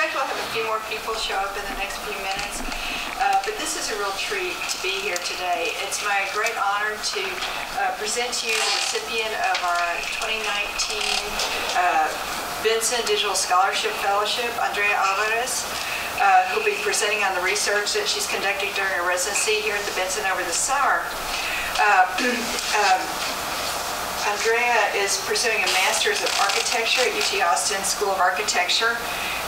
expect we'll have a few more people show up in the next few minutes, but this is a real treat to be here today. It's my great honor to present to you the recipient of our 2019 Benson Digital Scholarship Fellowship, Andrea Alvarez, who'll be presenting on the research that she's conducting during her residency here at the Benson over the summer. Andrea is pursuing a Master's of Architecture at UT Austin School of Architecture,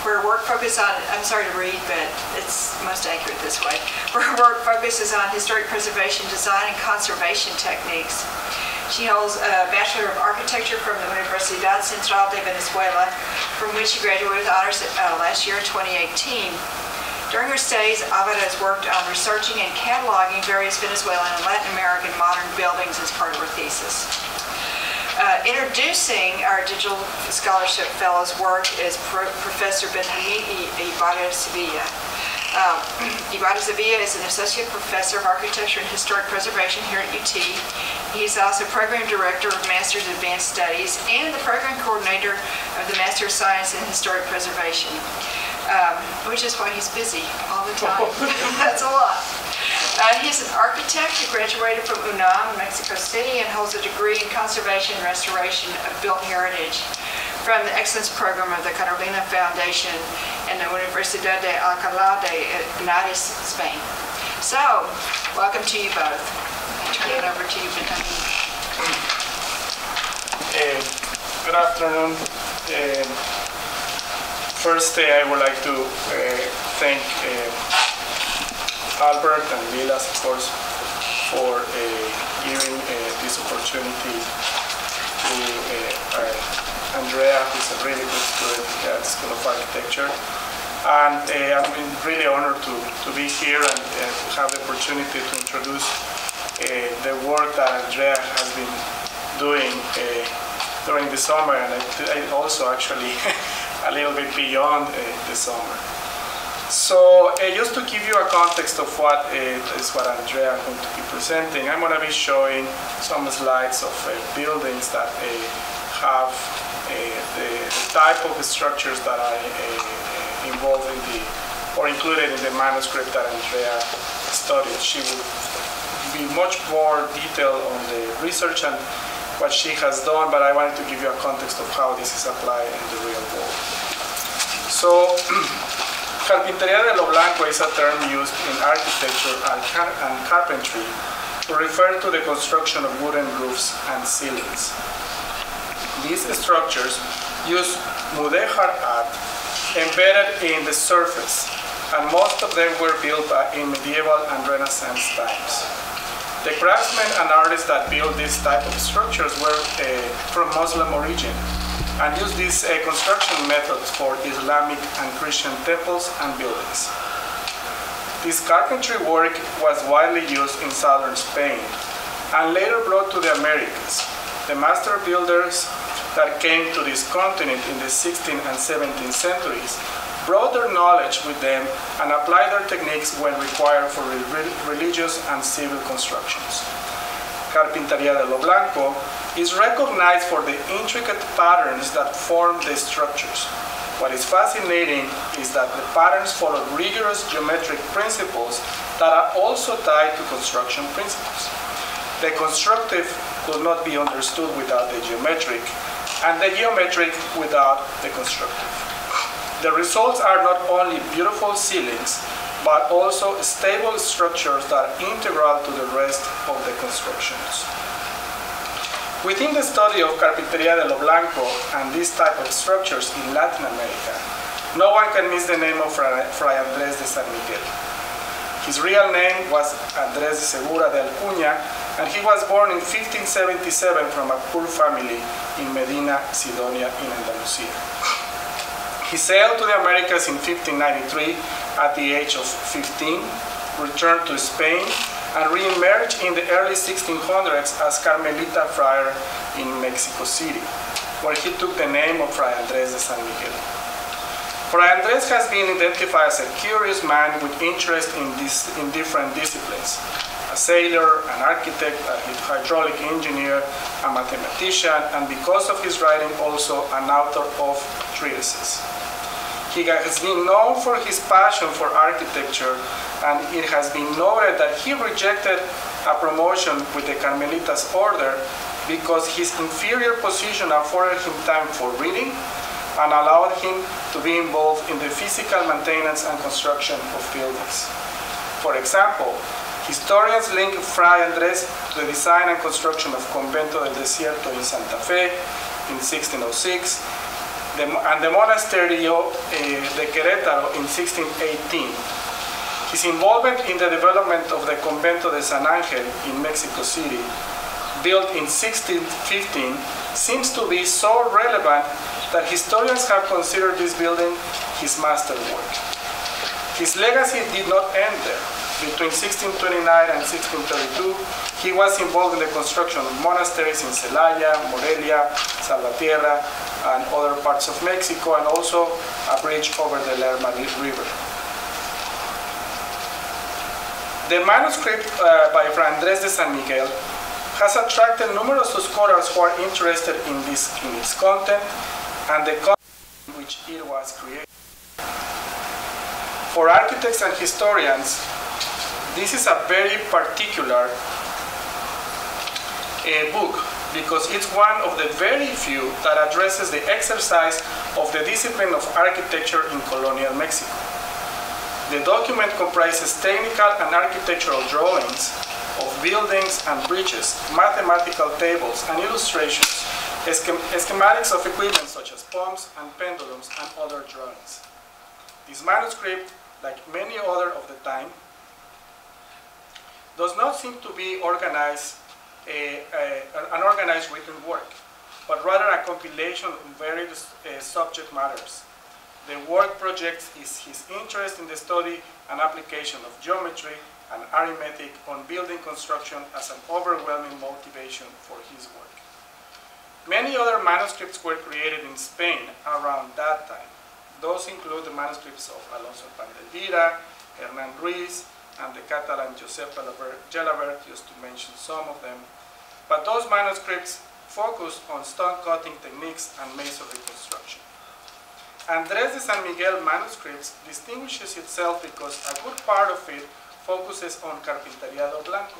where her work focuses on, I'm sorry to read, but it's most accurate this way, where her work focuses on historic preservation, design, and conservation techniques. She holds a Bachelor of Architecture from the Universidad Central de Venezuela, from which she graduated with honors last year in 2018. During her studies, Alvarez worked on researching and cataloging various Venezuelan and Latin American modern buildings as part of her thesis. Introducing our Digital Scholarship Fellow's work is Professor Benjamin Ibarra Sevilla. Ibarra Sevilla is an Associate Professor of Architecture and Historic Preservation here at UT. He's also Program Director of Master's Advanced Studies and the Program Coordinator of the Master of Science in Historic Preservation, which is why he's busy all the time. That's a lot. He's an architect who graduated from UNAM, Mexico City, and holds a degree in conservation and restoration of built heritage from the Excellence Program of the Carolina Foundation and the Universidad de Alcalá de Henares, Spain. So, welcome to you both. I'll turn it over to you, Benjamin. Good afternoon. First, I would like to thank Albert and LLILAS, of course, for giving this opportunity to Andrea, who's a really good student at the School of Architecture. And I'm really honored to be here and have the opportunity to introduce the work that Andrea has been doing during the summer, and I also actually a little bit beyond the summer. So just to give you a context of what is what Andrea is going to be presenting, I'm going to be showing some slides of buildings that have the type of structures that are involved in or included in the manuscript that Andrea studied. She will be much more detailed on the research and what she has done, but I wanted to give you a context of how this is applied in the real world. So, Carpintería de Blanco is a term used in architecture and carpentry to refer to the construction of wooden roofs and ceilings. These structures use mudéjar art embedded in the surface, and most of them were built in medieval and Renaissance times. The craftsmen and artists that built this type of structures were from Muslim origin, and used these construction methods for Islamic and Christian temples and buildings. This carpentry work was widely used in southern Spain and later brought to the Americas. The master builders that came to this continent in the 16th and 17th centuries brought their knowledge with them and applied their techniques when required for religious and civil constructions. Carpintería de Blanco is recognized for the intricate patterns that form the structures. What is fascinating is that the patterns follow rigorous geometric principles that are also tied to construction principles. The constructive could not be understood without the geometric, and the geometric without the constructive. The results are not only beautiful ceilings, but also stable structures that are integral to the rest of the constructions. Within the study of Carpintería de Blanco and these type of structures in Latin America, no one can miss the name of Fray Andrés de San Miguel. His real name was Andrés de Segura de Alcuña, and he was born in 1577 from a poor family in Medina, Sidonia in Andalusia. He sailed to the Americas in 1593 at the age of 15, returned to Spain, and re-emerged in the early 1600s as Carmelita friar in Mexico City, where he took the name of Fray Andrés de San Miguel. Fray Andrés has been identified as a curious man with interest in different disciplines: a sailor, an architect, a hydraulic engineer, a mathematician, and because of his writing, also an author of treatises. He has been known for his passion for architecture, and it has been noted that he rejected a promotion with the Carmelitas order because his inferior position afforded him time for reading and allowed him to be involved in the physical maintenance and construction of buildings. For example, historians link Fray Andrés to the design and construction of Convento del Desierto in Santa Fe in 1606, and the Monasterio de Querétaro in 1618. His involvement in the development of the Convento de San Ángel in Mexico City, built in 1615, seems to be so relevant that historians have considered this building his masterwork. His legacy did not end there. Between 1629 and 1632, he was involved in the construction of monasteries in Celaya, Morelia, Salvatierra, and other parts of Mexico, and also a bridge over the Lerma River. The manuscript by Fray Andrés de San Miguel has attracted numerous scholars who are interested in its content and the context in which it was created. For architects and historians, this is a very particular book because it's one of the very few that addresses the exercise of the discipline of architecture in colonial Mexico. The document comprises technical and architectural drawings of buildings and bridges, mathematical tables and illustrations, schematics of equipment such as pumps and pendulums, and other drawings. This manuscript, like many other of the time, does not seem to be organized, an organized written work, but rather a compilation of various subject matters. The work projects his interest in the study and application of geometry and arithmetic on building construction as an overwhelming motivation for his work. Many other manuscripts were created in Spain around that time. Those include the manuscripts of Alonso Pandelvira, Hernán Ruiz, and the Catalan Josep Gelabert, just to mention some of them. But those manuscripts focused on stone cutting techniques and masonry construction. Andrés de San Miguel manuscripts distinguishes itself because a good part of it focuses on Carpintería de Blanco,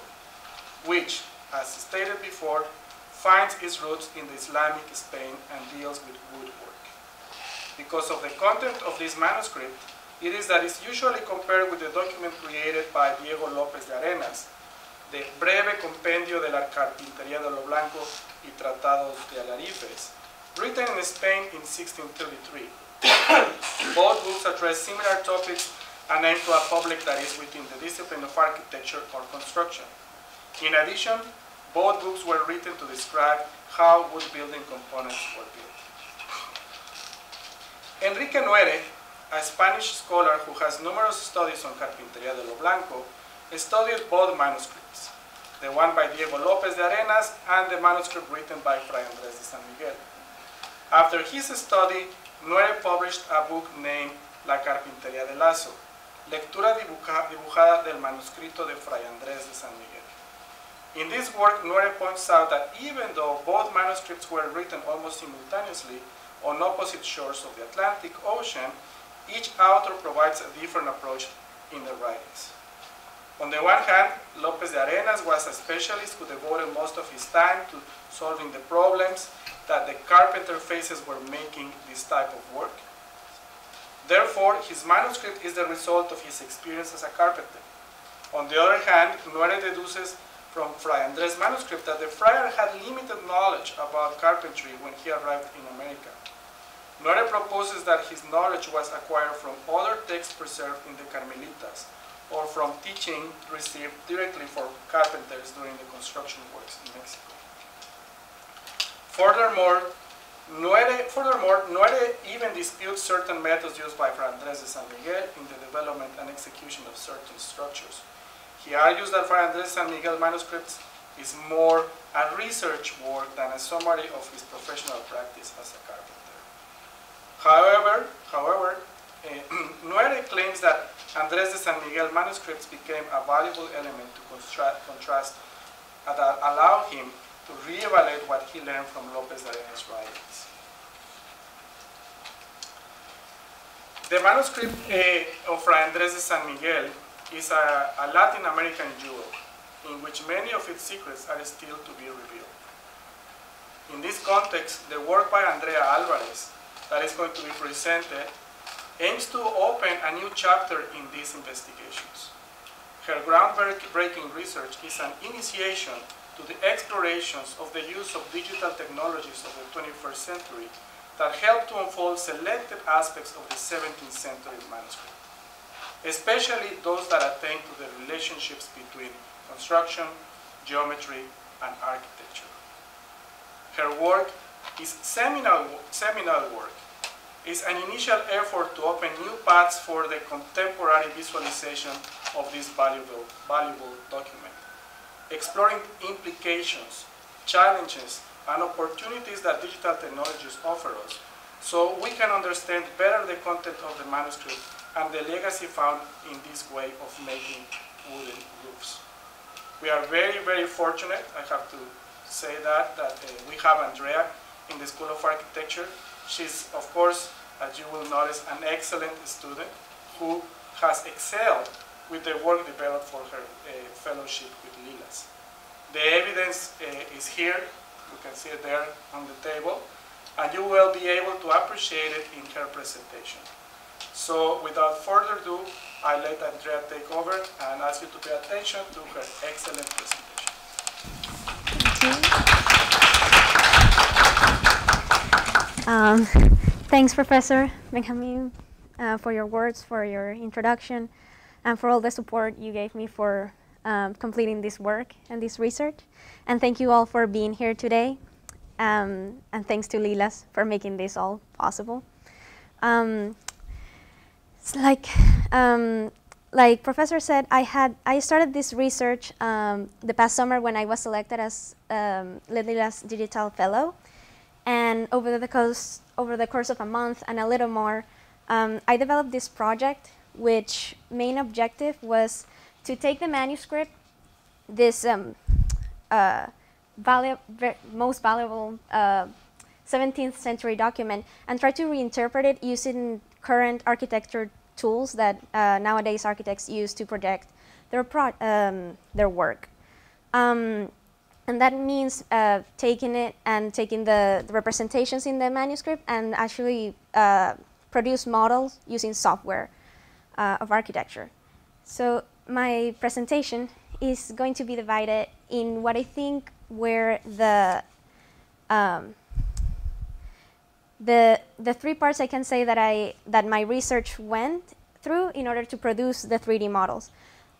which, as stated before, finds its roots in the Islamic Spain and deals with woodwork. Because of the content of this manuscript, it is that it's usually compared with the document created by Diego López de Arenas, the Breve Compendio de la Carpintería de lo Blanco y Tratados de Alarifes, written in Spain in 1633. Both books address similar topics and aim to a public that is within the discipline of architecture or construction. In addition, both books were written to describe how wood building components were built. Enrique Nuere, a Spanish scholar who has numerous studies on Carpintería de lo Blanco, studied both manuscripts, the one by Diego López de Arenas and the manuscript written by Fray Andrés de San Miguel. After his study, Nuere published a book named La Carpintería de Lazo, lectura dibujada del manuscrito de Fray Andrés de San Miguel. In this work, Nuere points out that even though both manuscripts were written almost simultaneously on opposite shores of the Atlantic Ocean, each author provides a different approach in the writings. On the one hand, López de Arenas was a specialist who devoted most of his time to solving the problems that the carpenter faces when making this type of work. Therefore, his manuscript is the result of his experience as a carpenter. On the other hand, Nuere deduces from Fray Andrés' manuscript that the friar had limited knowledge about carpentry when he arrived in America. Nuere proposes that his knowledge was acquired from other texts preserved in the Carmelitas, or from teaching received directly from carpenters during the construction works in Mexico. Furthermore, Nuere even disputes certain methods used by Fray Andrés de San Miguel in the development and execution of certain structures. He argues that Fray Andrés de San Miguel manuscripts is more a research work than a summary of his professional practice as a carpenter. However, Nuere claims that Andrés de San Miguel manuscripts became a valuable element to contrast that allowed him to reevaluate what he learned from López de Arenas' writings. The manuscript of Fray Andrés de San Miguel is a Latin American jewel in which many of its secrets are still to be revealed. In this context, the work by Andrea Alvarez that is going to be presented aims to open a new chapter in these investigations. Her groundbreaking research is an initiation to the explorations of the use of digital technologies of the 21st century that help to unfold selected aspects of the 17th century manuscript, especially those that attain to the relationships between construction, geometry, and architecture. Her work is seminal work. It's an initial effort to open new paths for the contemporary visualization of this valuable document, exploring implications, challenges, and opportunities that digital technologies offer us, so we can understand better the content of the manuscript and the legacy found in this way of making wooden roofs. We are very, very fortunate, I have to say that we have Andrea in the School of Architecture. She's, of course, as you will notice, an excellent student who has excelled with the work developed for her fellowship with LLILAS. The evidence is here. You can see it there on the table, and you will be able to appreciate it in her presentation. So without further ado, I let Andrea take over and ask you to pay attention to her excellent presentation. Thanks, Professor Benjamin, for your words, for your introduction, and for all the support you gave me for completing this work and this research. And thank you all for being here today. And thanks to LLILAS for making this all possible. It's like Professor said, I started this research the past summer when I was selected as LLILAS Digital Fellow. And over the course of a month and a little more, I developed this project, which main objective was to take the manuscript, this most valuable 17th century document, and try to reinterpret it using current architecture tools that nowadays architects use to project their work. And that means taking it and taking the representations in the manuscript and actually produce models using software of architecture. So my presentation is going to be divided in what I think were the three parts I can say that my research went through in order to produce the 3D models.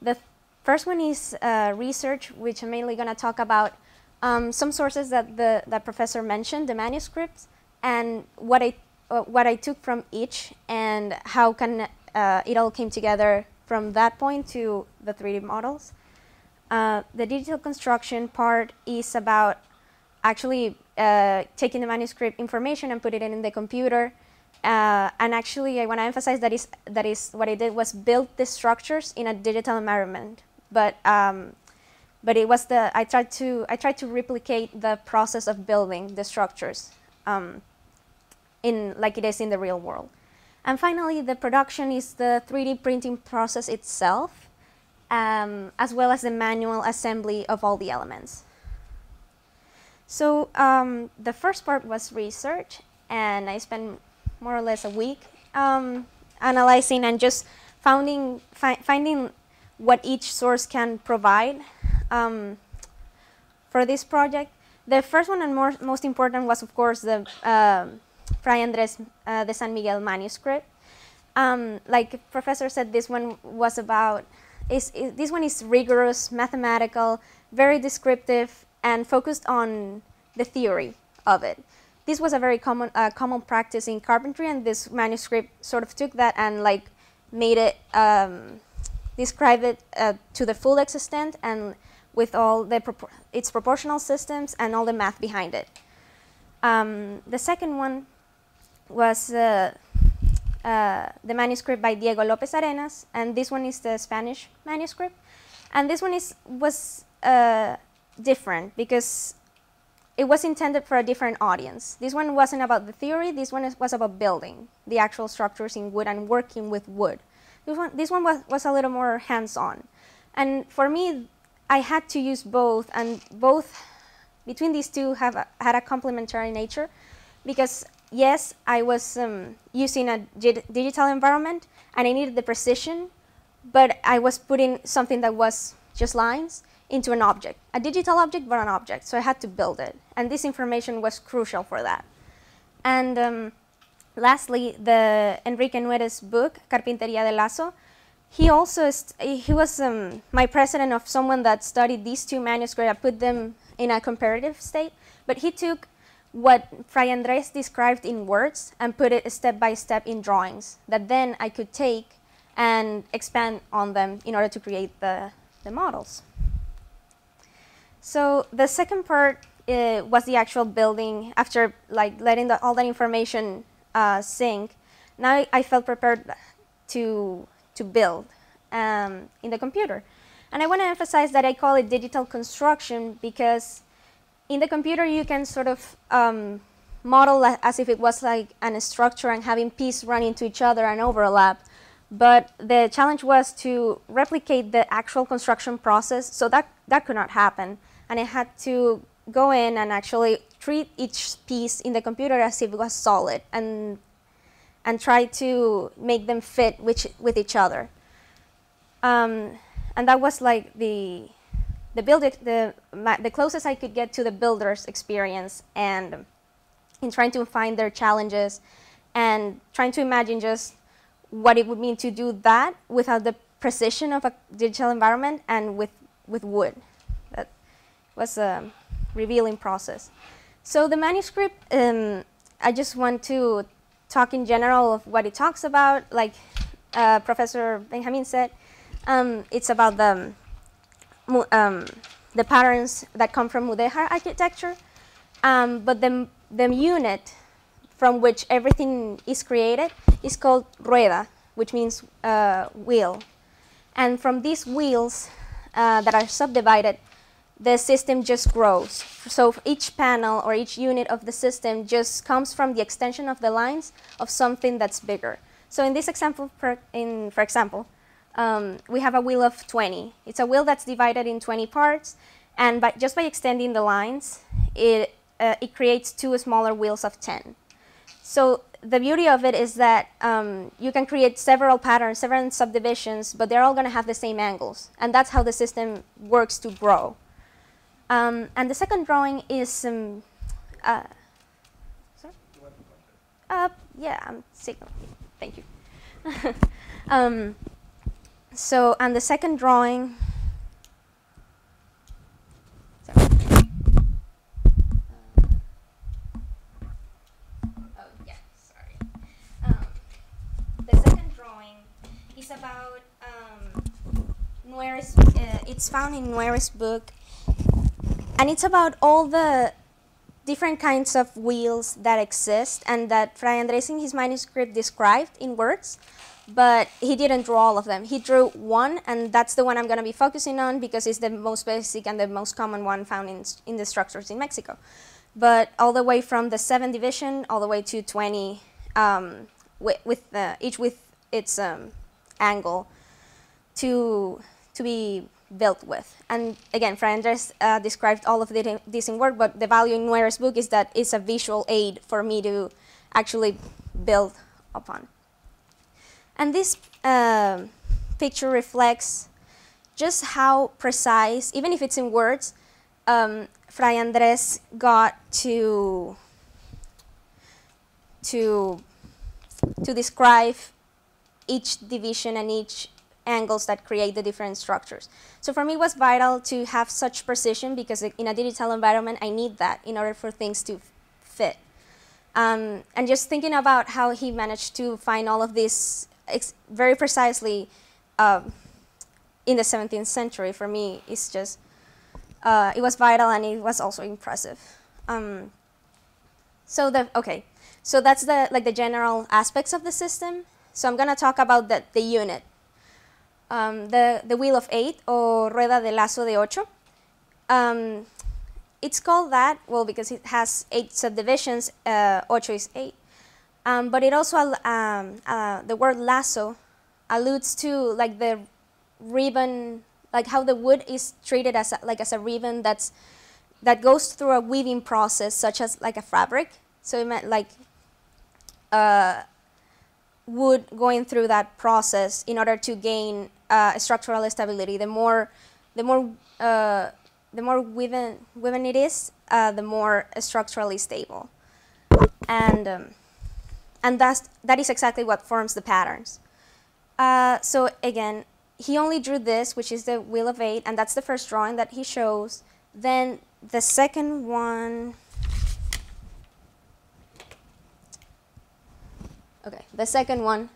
The first one is research, which I'm mainly going to talk about some sources that Professor mentioned, the manuscripts, and what I took from each, and how can it all came together from that point to the 3D models. The digital construction part is about actually taking the manuscript information and put it in the computer. And actually, I want to emphasize that is what I did was build the structures in a digital environment. But it was I tried to replicate the process of building the structures like it is in the real world. And finally, the production is the 3D printing process itself, as well as the manual assembly of all the elements. So the first part was research, and I spent more or less a week analyzing and just finding what each source can provide for this project. The first one and most important was, of course, the Fray Andrés de San Miguel manuscript. Like Professor said, this one was about, this one is rigorous, mathematical, very descriptive, and focused on the theory of it. This was a very common practice in carpentry, and this manuscript sort of took that and like made it, describe it to the full extent and with all its proportional systems and all the math behind it. The second one was the manuscript by Diego López Arenas, and this one is the Spanish manuscript. And this one was different because it was intended for a different audience. This one wasn't about the theory, this one was about building the actual structures in wood and working with wood. This one was a little more hands-on. And for me, I had to use both, and both between these two had a complementary nature, because yes, I was using a digital environment and I needed the precision, but I was putting something that was just lines into an object, a digital object, but an object. So I had to build it, and this information was crucial for that. And lastly, the Enrique Nuere's book, Carpintería de Lazo, he was my president of someone that studied these two manuscripts and put them in a comparative state, but he took what Fray Andrés described in words and put it step by step in drawings that then I could take and expand on them in order to create the models. So the second part was the actual building. After like letting all that information sink, now I felt prepared to build in the computer. And I want to emphasize that I call it digital construction because in the computer you can sort of model as if it was like a structure and having pieces run into each other and overlap. But the challenge was to replicate the actual construction process, so that could not happen. And I had to go in and actually treat each piece in the computer as if it was solid and try to make them fit with each other. And that was like the closest I could get to the builder's experience, and in trying to find their challenges and trying to imagine just what it would mean to do that without the precision of a digital environment and with wood. That was a revealing process. So the manuscript, I just want to talk in general of what it talks about. Like Professor Benjamin said, it's about the patterns that come from mudéjar architecture, but the unit from which everything is created is called rueda, which means wheel. And from these wheels that are subdivided, the system just grows. So each panel or each unit of the system just comes from the extension of the lines of something that's bigger. So in this example, for example, we have a wheel of 20. It's a wheel that's divided in 20 parts, and just by extending the lines, it creates two smaller wheels of 10. So the beauty of it is that you can create several patterns, several subdivisions, but they're all going to have the same angles. And that's how the system works to grow. And the second drawing is sorry? Yeah, I'm signaling. Thank you. So, and the second drawing, sorry. The second drawing is about Nuere's, it's found in Nuere's book, and it's about all the different kinds of wheels that exist and that Fray Andrés in his manuscript described in words, but he didn't draw all of them. He drew one, and that's the one I'm going to be focusing on because it's the most basic and the most common one found in the structures in Mexico. But all the way from the 7th division all the way to 20, each with its angle to be built with. And again, Fray Andrés described all of this in work, but the value in Nuere's book is that it's a visual aid for me to actually build upon. And this picture reflects just how precise, even if it's in words, Fray Andrés got to describe each division and each angles that create the different structures. So for me, it was vital to have such precision because in a digital environment, I need that in order for things to fit. And just thinking about how he managed to find all of this very precisely in the 17th century, for me, it's just, it was vital and it was also impressive. So that's the general aspects of the system. So I'm going to talk about the unit. The wheel of 8, or rueda de lazo de 8. it's called that, well, because it has 8 subdivisions, ocho is 8. But it also, the word lazo alludes to like the ribbon, like how the wood is treated as a ribbon that goes through a weaving process, such as like a fabric. So it meant like wood going through that process in order to gain structural stability. The more woven it is, the more structurally stable. And that is exactly what forms the patterns. So again, he only drew this, which is the Wheel of 8, and that's the first drawing that he shows. Then the second one, the second one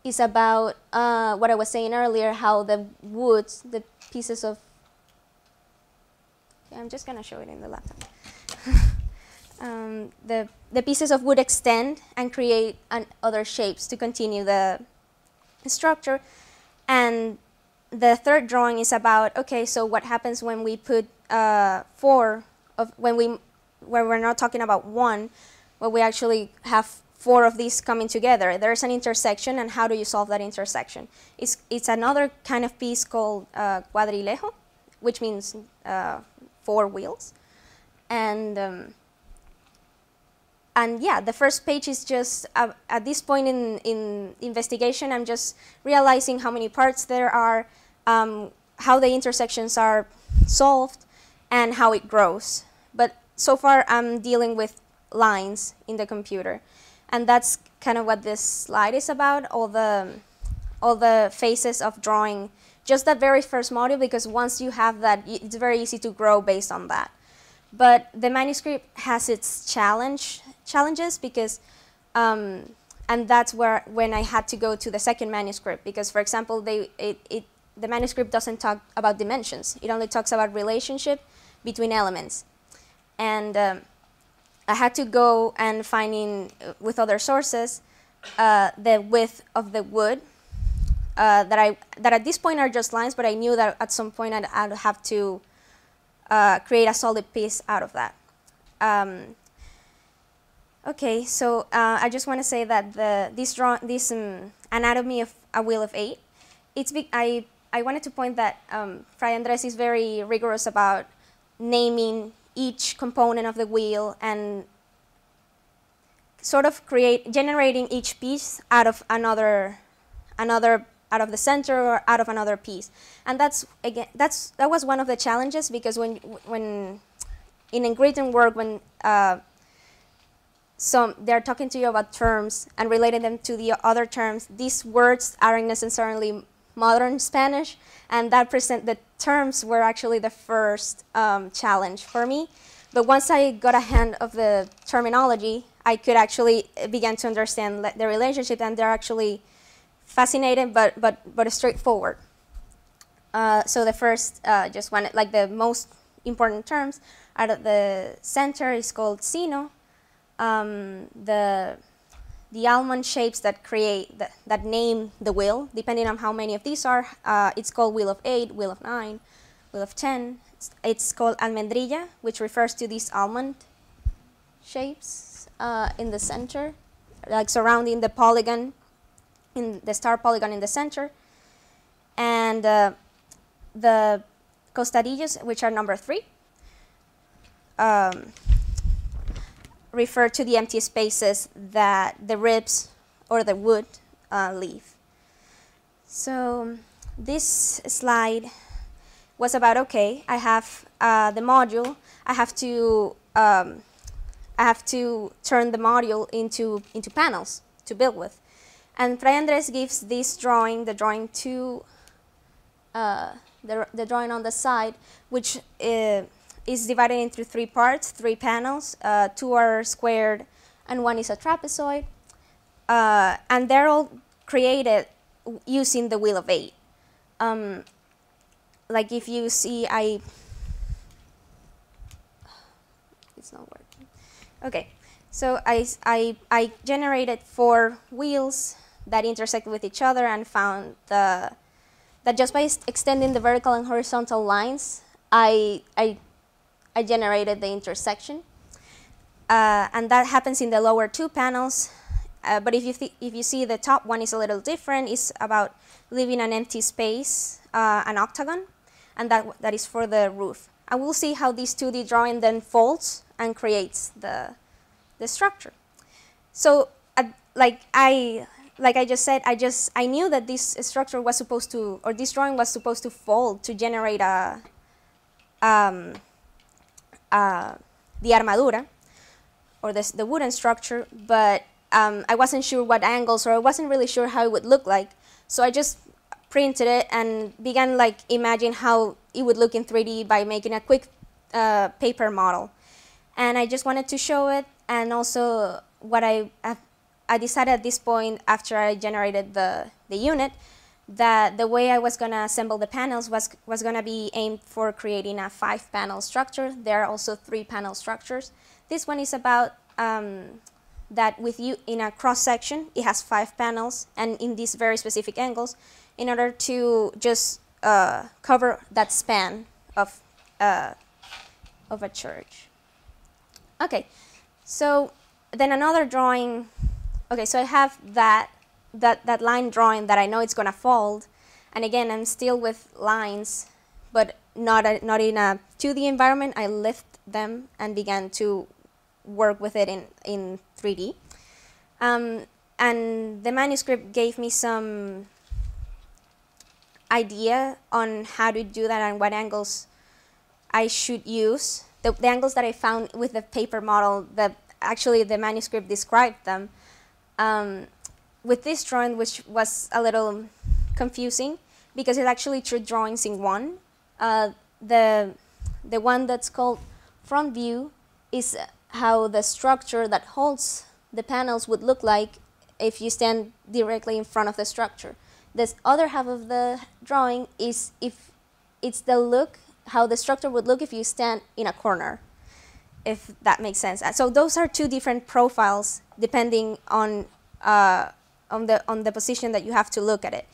is about what I was saying earlier, how the woods, the pieces of, I'm just gonna show it in the laptop. The pieces of wood extend and create other shapes to continue the structure. And the third drawing is about, okay, so what happens when we put where we're not talking about one, where we actually have 4 of these coming together. There's an intersection, and how do you solve that intersection? It's another kind of piece called cuadrilejo, which means 4 wheels. And yeah, the first page is just, at this point in investigation, I'm just realizing how many parts there are, how the intersections are solved, and how it grows. But so far, I'm dealing with lines in the computer. And that's kind of what this slide is about, all the phases of drawing just that very first module, because once you have that, it's very easy to grow based on that. But the manuscript has its challenges because, and that's when I had to go to the second manuscript, because, for example, the manuscript doesn't talk about dimensions. It only talks about relationship between elements. And I had to go and find with other sources the width of the wood that at this point are just lines, but I knew that at some point I'd have to create a solid piece out of that. Okay, so I just want to say that this anatomy of a Wheel of 8, I wanted to point that Fray Andrés is very rigorous about naming each component of the wheel and sort of generating each piece out of out of the center or out of another piece. And that was one of the challenges, because when in ingredient work, when they're talking to you about terms and relating them to the other terms, these words aren't necessarily modern Spanish, and the terms were actually the first challenge for me. But once I got a hand of the terminology, I could actually begin to understand the relationship, and they're actually fascinating but straightforward. So the first, just one, like the most important terms out of the center is called sino. The almond shapes that that name the wheel, depending on how many of these are, it's called Wheel of 8, Wheel of 9, Wheel of 10. It's called almendrilla, which refers to these almond shapes in the center, like surrounding the polygon, in the star polygon in the center. And the costadillos, which are number 3, refer to the empty spaces that the ribs or the wood leave. So this slide was about, okay, I have the module, I have to turn the module into panels to build with. And Fray Andrés gives this drawing, the drawing the drawing on the side, which is divided into 3 parts, 3 panels. 2 are squared and 1 is a trapezoid. And they're all created using the Wheel of 8. Like if you see, it's not working. Okay, so I generated 4 wheels that intersect with each other, and found that just by extending the vertical and horizontal lines, I I generated the intersection. And that happens in the lower two panels. But if you see the top one is a little different, it's about leaving an empty space, an octagon, and that is for the roof. And we'll see how this 2D drawing then folds and creates the structure. So like I just said, I knew that this structure was supposed to, or this drawing was supposed to fold to generate the armadura, or the wooden structure, but I wasn't sure what angles, or I wasn't really sure how it would look like. So I just printed it and began like imagine how it would look in 3D by making a quick paper model. And I just wanted to show it, and also what I decided at this point, after I generated the unit, that the way I was going to assemble the panels was going to be aimed for creating a 5-panel structure. There are also 3-panel structures. This one is about that with you in a cross-section, it has 5 panels, and in these very specific angles, in order to just cover that span of a church. Okay, so then another drawing. Okay, so I have that line drawing that I know it's gonna fold, and again I'm still with lines, but not in a 2D environment. I lift them and began to work with it in 3D. And the manuscript gave me some idea on how to do that and what angles I should use. The angles that I found with the paper model, that actually the manuscript described them. With this drawing, which was a little confusing because it's actually 2 drawings in one. The one that's called front view is how the structure that holds the panels would look like if you stand directly in front of the structure. This other half of the drawing is if it's the look, how the structure would look if you stand in a corner, if that makes sense. So those are 2 different profiles depending on the position that you have to look at it.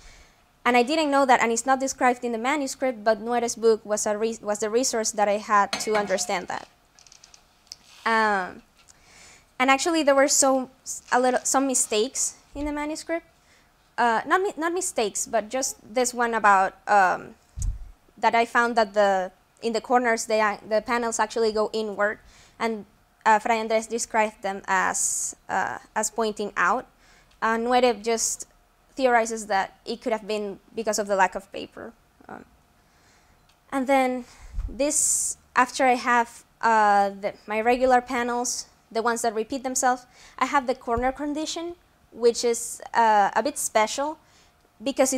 And I didn't know that, and it's not described in the manuscript, but Nuere's book was the resource that I had to understand that. And actually, there were some mistakes in the manuscript. Not mistakes, but just this one about that I found that in the corners the panels actually go inward, and Fray Andrés described them as pointing out. Nuere just theorizes that it could have been because of the lack of paper. And then this, after I have my regular panels, the ones that repeat themselves, I have the corner condition, which is a bit special because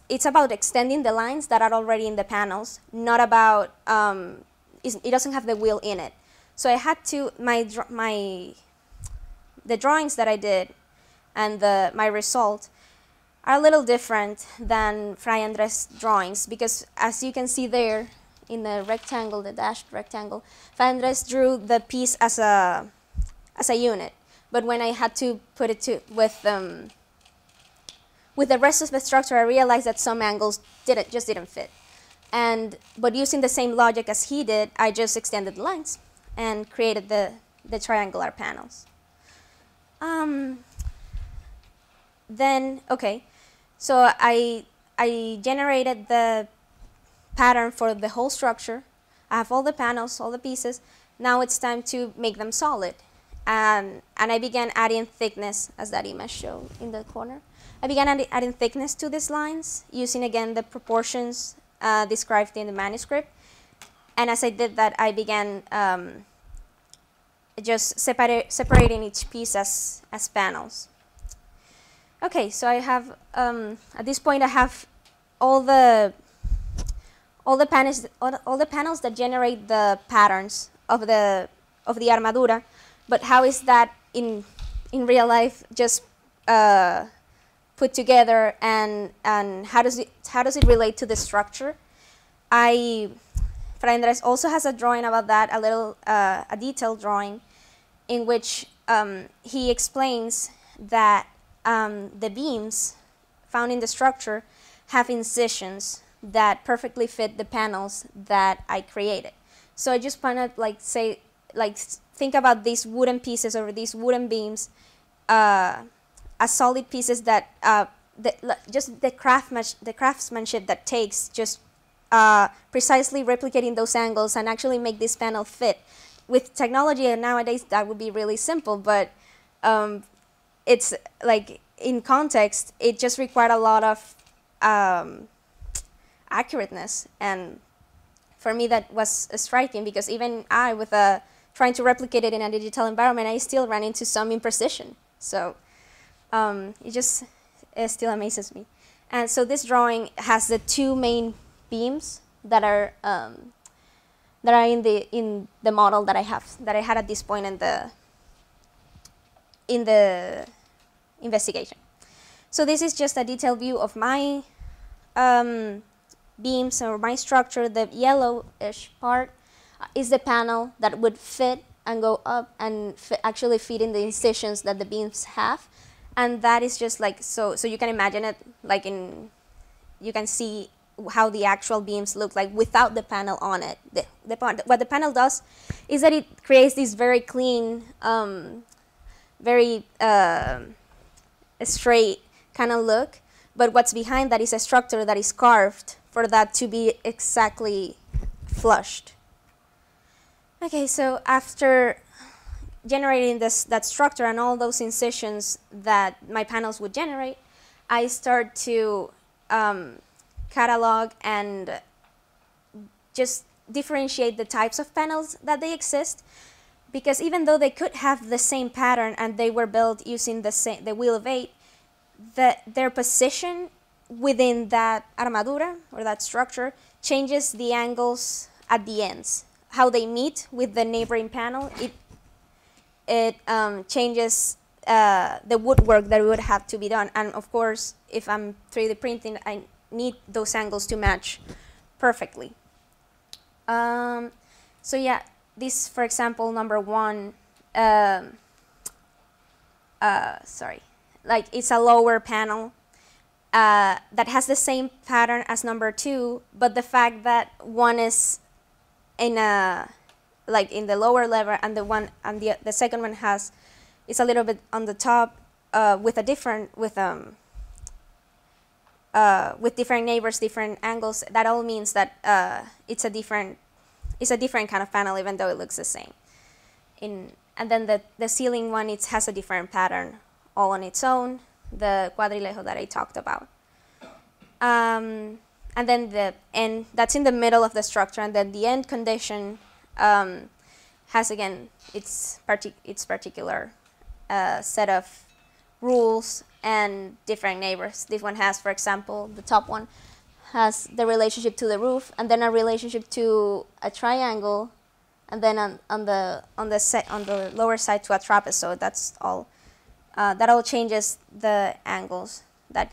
it's about extending the lines that are already in the panels, not about, it doesn't have the wheel in it. So I had to, the drawings that I did and my result are a little different than Fray Andrés' drawings, because as you can see there in the rectangle, the dashed rectangle, Fray Andrés drew the piece as a unit. But when I had to put it with the rest of the structure, I realized that some angles just didn't fit. But using the same logic as he did, I just extended the lines and created the triangular panels. Then, okay, so I generated the pattern for the whole structure. I have all the panels, all the pieces. Now it's time to make them solid. And I began adding thickness, as that image showed in the corner. I began adding thickness to these lines, using again the proportions described in the manuscript. And as I did that, I began just separating each piece as panels. Okay, so I have at this point I have all the panels that generate the patterns of the armadura. But how is that in real life just put together, and how does it relate to the structure? Fray Andrés also has a drawing about that, a detailed drawing, in which he explains that the beams found in the structure have incisions that perfectly fit the panels that I created. So I just want to like say, like think about these wooden pieces or these wooden beams as solid pieces that just the craftsmanship that takes just precisely replicating those angles and actually make this panel fit. With technology nowadays, that would be really simple, but it's like in context, it just required a lot of accurateness, and for me that was striking because even I, with trying to replicate it in a digital environment, I still ran into some imprecision. So it still amazes me. And so this drawing has the two main beams that are in the model that I had at this point in the investigation. So this is just a detailed view of my beams or my structure. The yellowish part is the panel that would fit and go up and actually fit in the incisions that the beams have. And that is just like, so you can imagine it like you can see how the actual beams look like without the panel on it. What the panel does is that it creates this very clean, very straight kind of look, but what's behind that is a structure that is carved for that to be exactly flushed. Okay, so after generating that structure and all those incisions that my panels would generate, I start to catalog and just differentiate the types of panels that they exist, because even though they could have the same pattern and they were built using the wheel of 8, their position within that armadura or that structure changes the angles at the ends. How they meet with the neighboring panel, it changes the woodwork that would have to be done. And of course, if I'm 3D printing, I need those angles to match perfectly. So yeah, this, for example, number 1, sorry, like it's a lower panel that has the same pattern as number 2, but the fact that one is in like in the lower level and the second one is a little bit on the top with different neighbors, different angles. That all means that it's a different kind of panel, even though it looks the same. And then the ceiling one, it has a different pattern all on its own, the cuadrilejo that I talked about. And then the end, that's in the middle of the structure, and then the end condition has, again, its particular set of rules and different neighbors. This one has, for example, the top one has the relationship to the roof, and then a relationship to a triangle, and then on the lower side to a trapezoid. That's all. That all changes the angles that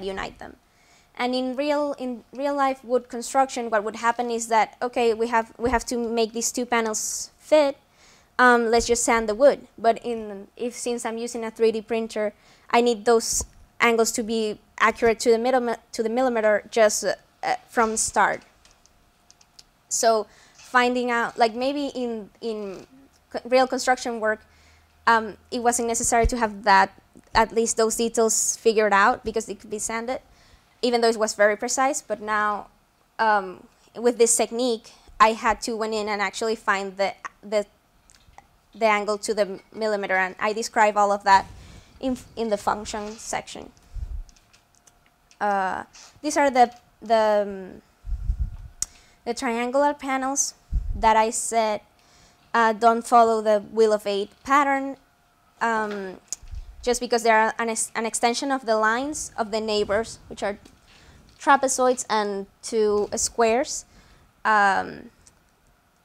unite them. And in real life wood construction, what would happen is that, okay, we have to make these two panels fit. Let's just sand the wood. But since I'm using a 3D printer, I need those angles to be accurate to the millimeter just from the start. So finding out, like maybe in real construction work, it wasn't necessary to have at least those details figured out because it could be sanded, even though it was very precise. But now, with this technique, I had to went in and actually find the angle to the millimeter, and I describe all of that in the function section. These are the triangular panels that I said don't follow the wheel of 8 pattern, just because they are an extension of the lines of the neighbors, which are trapezoids and 2 squares. And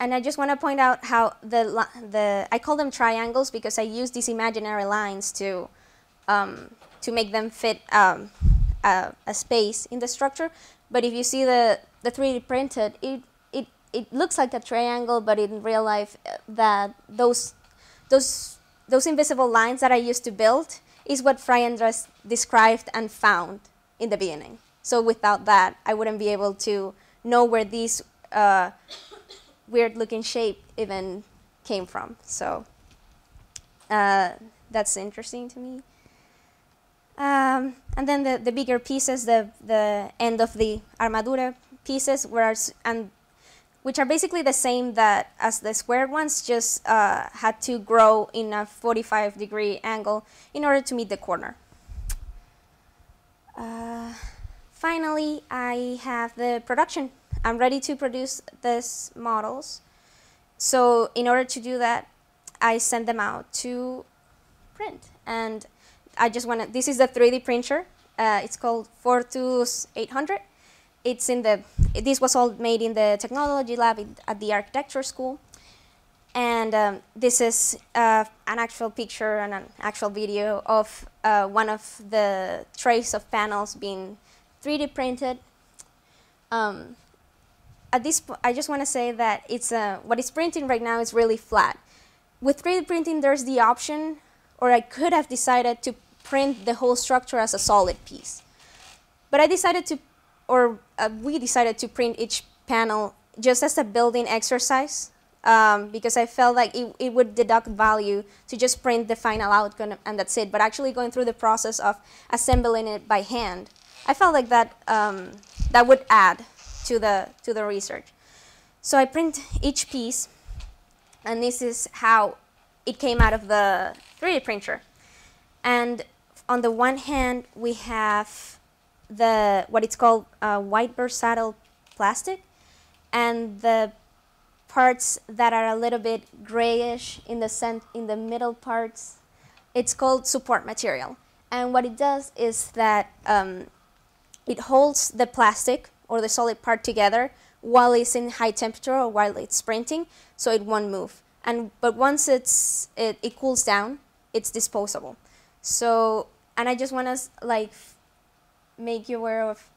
I just want to point out how I call them triangles because I use these imaginary lines to make them fit a space in the structure. But if you see the 3D printed, it looks like a triangle, but in real life, that those invisible lines that I used to build is what Fray Andrés described and found in the beginning. So without that, I wouldn't be able to know where these weird looking shape even came from. So that's interesting to me. And then the bigger pieces, the end of the armadura pieces, which are basically the same as the squared ones, just had to grow in a 45-degree angle in order to meet the corner. Finally, I have the production. I'm ready to produce these models. So in order to do that, I send them out to print. And I just want to, this is the 3D printer. It's called Fortus 800. This was all made in the technology lab at the architecture school. And this is an actual picture and an actual video of one of the trays of panels being 3D printed. At this point, I just want to say that what it's printing right now is really flat. With 3D printing, there's the option, or I could have decided to print the whole structure as a solid piece. But I decided to, we decided to print each panel just as a building exercise, because I felt like it would deduct value to just print the final outcome and that's it. But actually going through the process of assembling it by hand, I felt like that that would add to the research. So I print each piece, and this is how it came out of the 3D printer. And on the one hand, we have what it's called white versatile plastic, and the parts that are a little bit grayish in the middle parts, it's called support material. And what it does is that it holds the plastic or the solid part together while it's in high temperature or while it's printing, so it won't move. But once it cools down, it's disposable. So, and I just want to make you aware of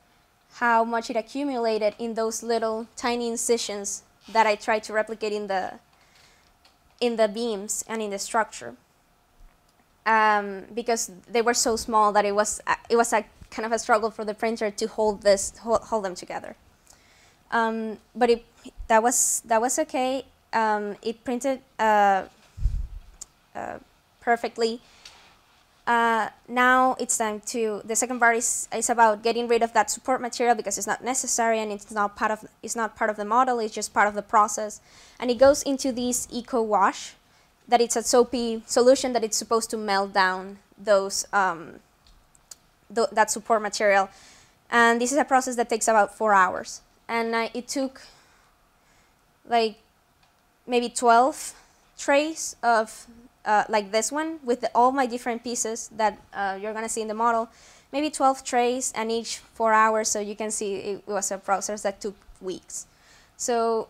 how much it accumulated in those little tiny incisions that I tried to replicate in the beams and in the structure, because they were so small that it was a kind of a struggle for the printer to hold them together. But that was okay. It printed perfectly. Now it's time the second part is about getting rid of that support material because it's not necessary and it's not part of the model, it's just part of the process. And it goes into this eco wash, that it's a soapy solution that it's supposed to melt down those that support material. And this is a process that takes about 4 hours. And it took like maybe 12 trays of like this one with all my different pieces that you're going to see in the model, maybe 12 trays and each 4 hours, so you can see it was a process that took weeks. So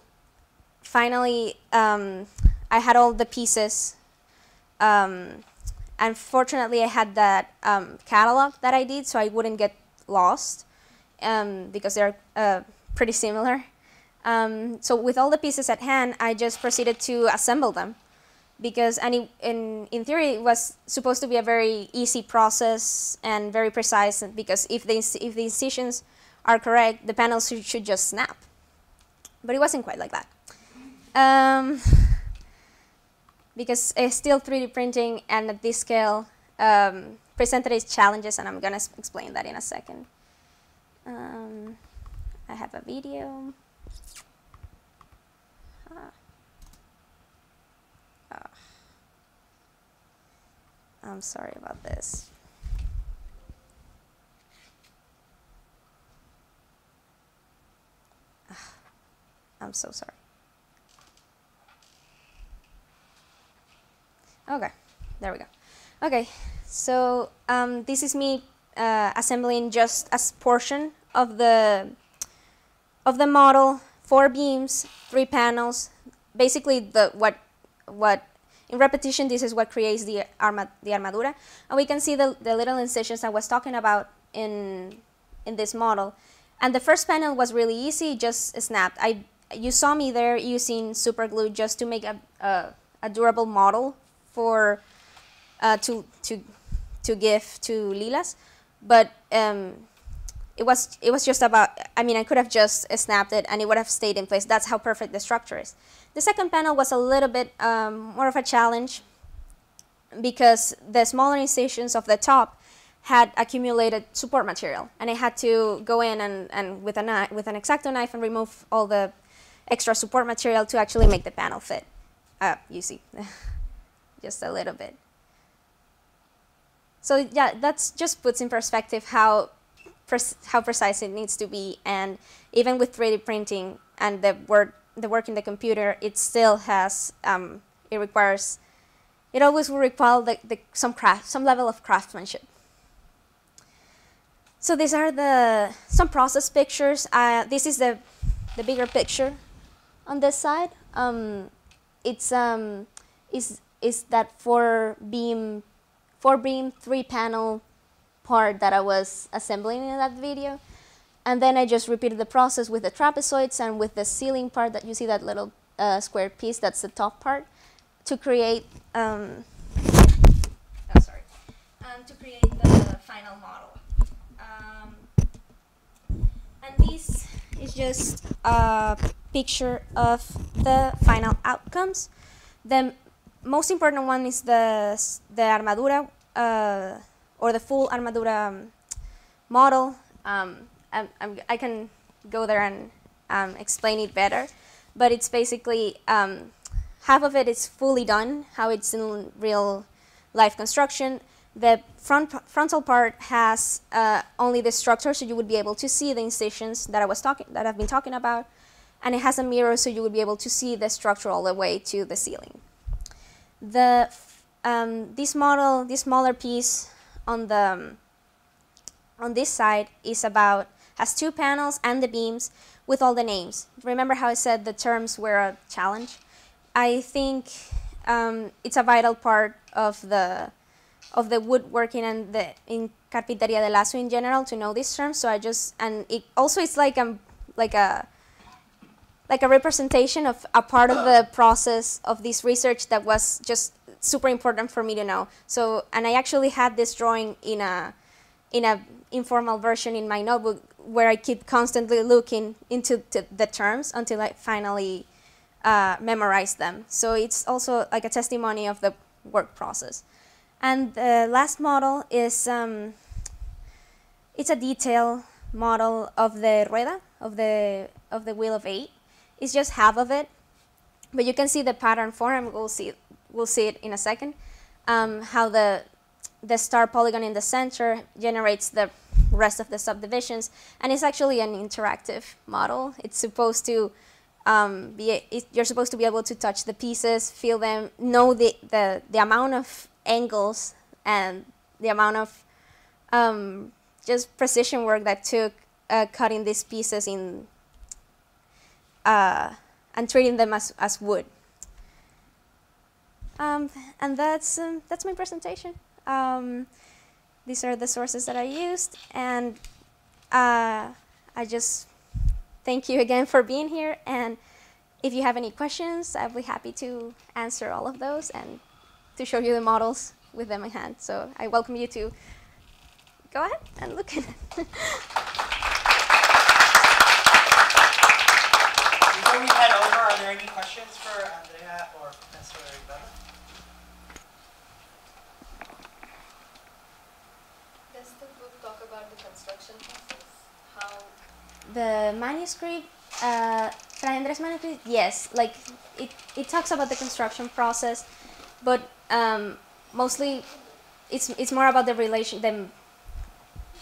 finally, I had all the pieces, and fortunately I had that catalog that I did so I wouldn't get lost, because they're pretty similar. So with all the pieces at hand, I just proceeded to assemble them. Because in theory, it was supposed to be a very easy process and very precise, because if the incisions are correct, the panels should just snap. But it wasn't quite like that. Because it's still 3D printing, and at this scale presented its challenges, and I'm going to explain that in a second. I have a video. I'm sorry about this. I'm so sorry. Okay, there we go. Okay, so this is me assembling just a portion of the model, 4 beams, 3 panels. Basically, what in repetition, this is what creates the armadura. And we can see the little incisions I was talking about in this model. And the first panel was really easy, just snapped. You saw me there using super glue just to make a durable model for to give to LLILAS. But it was just about, I mean, I could have just snapped it and it would have stayed in place. That's how perfect the structure is. The second panel was a little bit more of a challenge because the smaller incisions of the top had accumulated support material, and I had to go in and with an X-Acto knife and remove all the extra support material to actually make the panel fit. You see, just a little bit. So yeah, that's just puts in perspective how precise it needs to be, and even with 3D printing and the work in the computer, it still has it always will require some level of craftsmanship. So these are some process pictures. This is the bigger picture on this side. It's is that four beam 3-panel part that I was assembling in that video. And then I just repeated the process with the trapezoids and with the ceiling part that you see, that little square piece, that's the top part, to create to create the final model. And this is just a picture of the final outcomes. The most important one is the armadura, or the full armadura model. I can go there and explain it better, but it's basically half of it is fully done, how it's in real life construction. The frontal part has only the structure, so you would be able to see the incisions that I've been talking about, and it has a mirror, so you would be able to see the structure all the way to the ceiling. This smaller piece on this side has 2 panels and the beams with all the names. Remember how I said the terms were a challenge? I think it's a vital part of the woodworking and in Carpinteria de Lazo in general to know these terms. So it's like a representation of a part of the process of this research that was just super important for me to know. So, and I actually had this drawing in a informal version in my notebook where I keep constantly looking into the terms until I finally memorized them. So it's also like a testimony of the work process. And the last model is it's a detail model of the rueda, of the wheel of 8. It's just half of it, but you can see the pattern form. We'll see it in a second. How the star polygon in the center generates the rest of the subdivisions, and it's actually an interactive model. It's supposed to you're supposed to be able to touch the pieces, feel them, know the amount of angles and the amount of just precision work that took cutting these pieces in and treating them as wood. And that's my presentation. These are the sources that I used, and I just thank you again for being here. And if you have any questions, I'll be happy to answer all of those and to show you the models with them in hand. So I welcome you to go ahead and look at it. Before we head over, are there any questions for Andrea or Professor Ibarra? Does the book talk about the construction process? How the manuscript, Fray Andrés manuscript, yes, like it talks about the construction process, but mostly it's more about the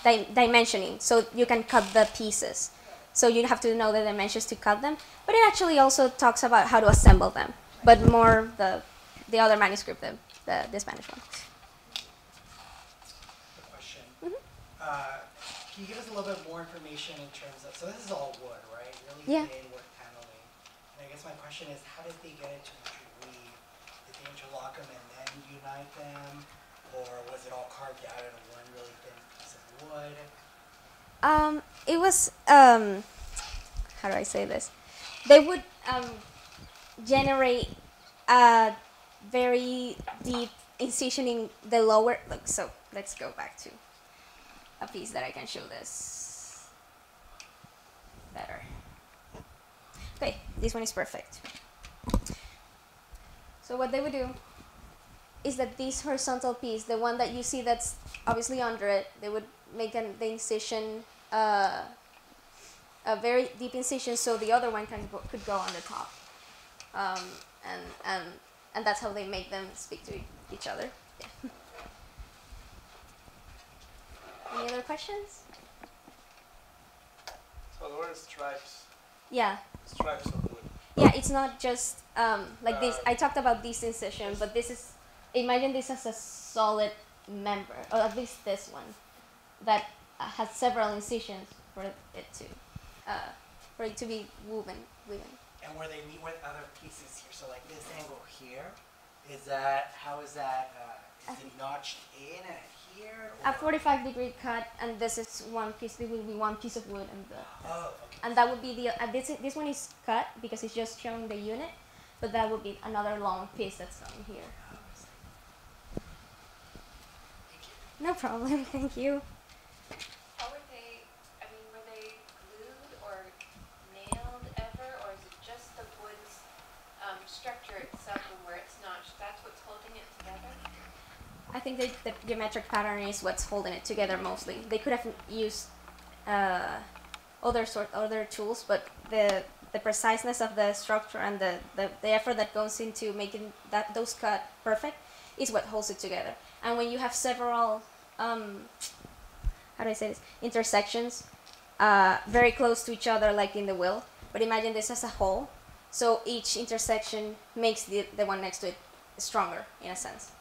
dimensioning, so you can cut the pieces. So you have to know the dimensions to cut them. But it actually also talks about how to assemble them, but more the other manuscript, the Spanish one. The question. Can you give us a little bit more information in terms of, so this is all wood, right? Really thin wood paneling. And I guess my question is, how did they get it to interweave? Did they interlock them and then unite them? Or was it all carved out of one really thin piece of wood? It was, how do I say this? They would generate a very deep incision in the lower, look, so let's go back to a piece that I can show this. better. Okay, this one is perfect. So what they would do is that this horizontal piece, the one that you see that's obviously under it, they would make the incision, a very deep incision, so the other one could go on the top. And that's how they make them speak to each other. Yeah. Any other questions? So the word stripes. Yeah. Stripes of wood. Yeah, it's not just like this. I talked about this incision, but this is, imagine this as a solid member, or at least this one, that has several incisions for it to be woven. And where they meet with other pieces here, so like this angle here, is that, how is that, is it notched in and here? A 45-degree cut, and this is one piece. This will be one piece of wood, and okay. and that would be the. This one is cut because it's just showing the unit, but that would be another long piece that's on here. Thank you. No problem. Thank you. How were they, I mean, were they glued or nailed ever, or is it just the wood's structure itself and where it's notched, that's what's holding it together? I think the geometric pattern is what's holding it together mostly. They could have used other tools, but the preciseness of the structure and the effort that goes into making those cut perfect is what holds it together. And when you have several how do I say this, intersections very close to each other, like in the wheel, but imagine this as a whole, so each intersection makes the one next to it stronger in a sense.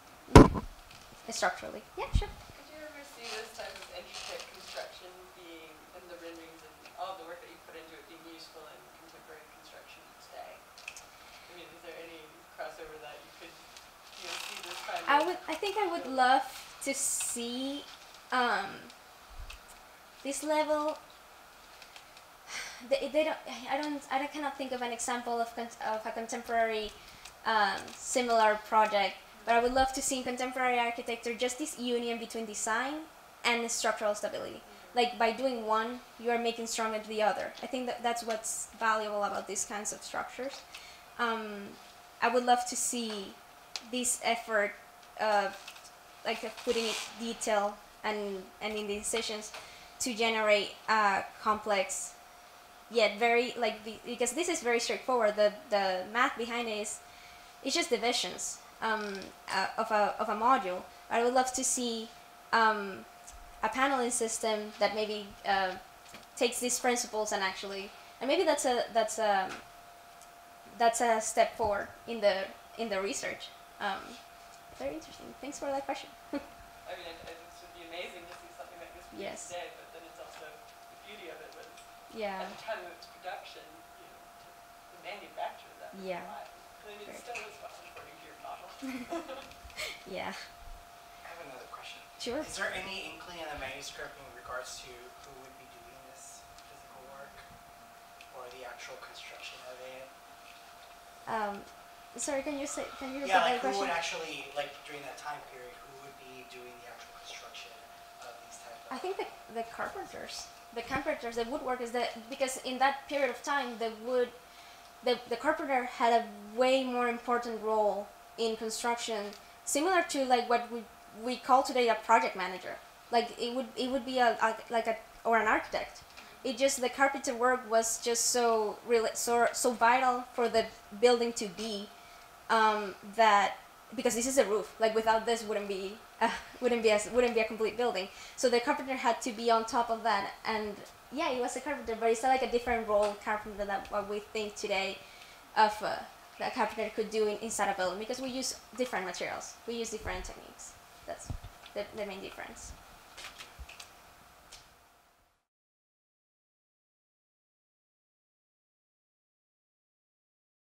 Structurally. Yeah, sure. Could you ever see this type of intricate construction being, in the renderings and all the work that you put into it, being useful in contemporary construction today? I mean, is there any crossover that you could, see this kind of... I think I would love to see this level. I cannot think of an example of a contemporary similar project. But I would love to see in contemporary architecture just this union between design and structural stability. Like by doing one, you are making stronger the other. I think that's what's valuable about these kinds of structures. I would love to see this effort of putting detail and in the incisions to generate complex, yet very because this is very straightforward. The math behind it is it's just divisions. Of a module. I would love to see a paneling system that maybe takes these principles and maybe that's a step forward in the research. Very interesting. Thanks for that question. I mean, it would be amazing to see something like this produced today, but then it's also the beauty of it was at the time of its production, to manufacture that. Yeah. I mean, it still is according to your model. Yeah. I have another question. Sure. Is there any inkling in the manuscript in regards to who would be doing this physical work or the actual construction of it? Sorry, can you repeat Yeah, that question? who would actually, during that time period, who would be doing the actual construction of these types of... I think the carpenters, the woodworkers, because in that period of time, the carpenter had a way more important role in construction, similar to what we call today a project manager. It would be or an architect. The carpenter work was just so vital for the building to be that, because this is a roof. Without this wouldn't be a complete building. So the carpenter had to be on top of that. And yeah, he was a carpenter, but it's a different role carpenter than what we think today of that a carpenter could do inside a building, because we use different materials, we use different techniques. That's the main difference.